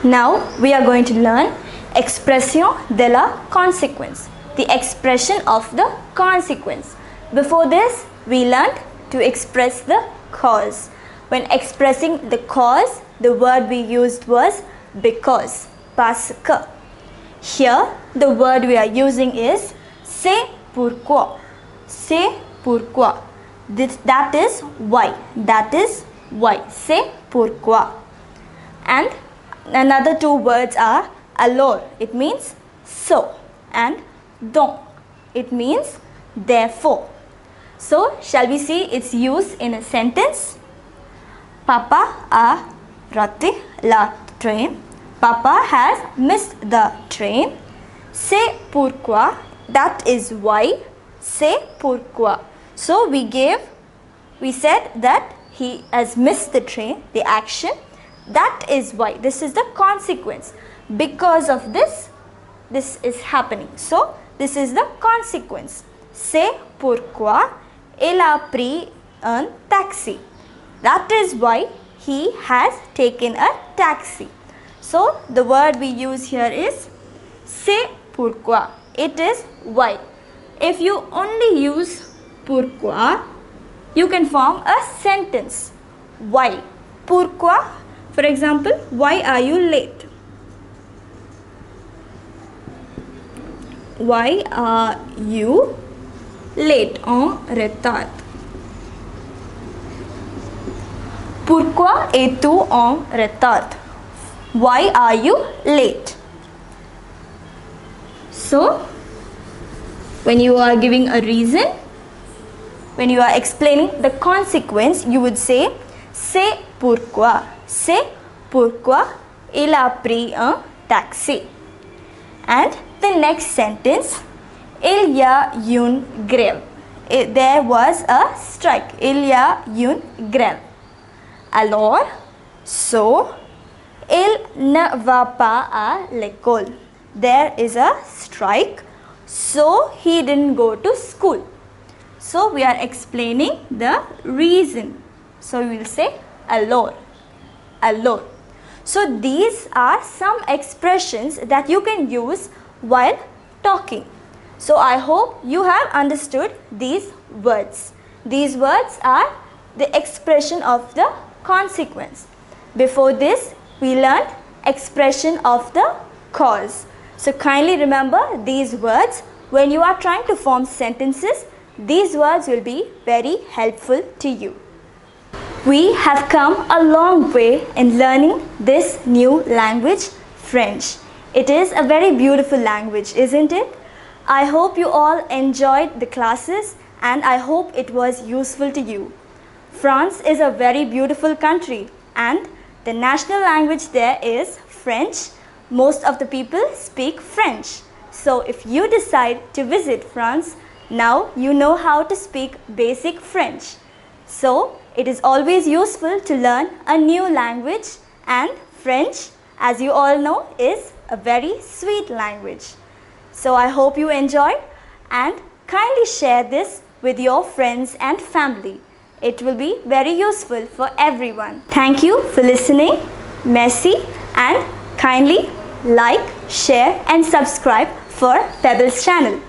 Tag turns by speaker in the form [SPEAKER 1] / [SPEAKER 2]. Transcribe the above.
[SPEAKER 1] Now we are going to learn expression de la consequence, the expression of the consequence. Before this, we learned to express the cause. When expressing the cause, the word we used was because, parce que. Here, the word we are using is c'est pourquoi. C'est pourquoi. That is why. That is why. C'est pourquoi. And another two words are alors, it means so, and donc, it means therefore. So, shall we see its use in a sentence? Papa a raté la train. Papa has missed the train. C'est pourquoi, that is why. C'est pourquoi. So, we said that he has missed the train, the action. That is why. This is the consequence. Because of this is happening. So, this is the consequence. C'est pourquoi il a pris un taxi. That is why he has taken a taxi. So, the word we use here is c'est pourquoi. It is why. If you only use pourquoi, you can form a sentence. Why? Pourquoi? For example, why are you late? Why are you late? En retard. Pourquoi es-tu en retard? Why are you late? So, when you are giving a reason, when you are explaining the consequence, you would say c'est pourquoi. C'est pourquoi il a pris un taxi. And the next sentence, il y a une grève. There was a strike. Il y a une grève. Alors, so, il ne va pas à l'école. There is a strike, so he didn't go to school. So, we are explaining the reason. So, we will say alors. Alors. So, these are some expressions that you can use while talking. So, I hope you have understood these words. These words are the expression of the consequence. Before this, we learned expression of the cause. So, kindly remember these words. When you are trying to form sentences, these words will be very helpful to you. We have come a long way in learning this new language, French. It is a very beautiful language, isn't it? I hope you all enjoyed the classes and I hope it was useful to you. France is a very beautiful country and the national language there is French. Most of the people speak French. So if you decide to visit France, now you know how to speak basic French. So it is always useful to learn a new language, and French, as you all know, is a very sweet language. So I hope you enjoyed and kindly share this with your friends and family. It will be very useful for everyone. Thank you for listening. Merci, and kindly like, share and subscribe for Pebbles channel.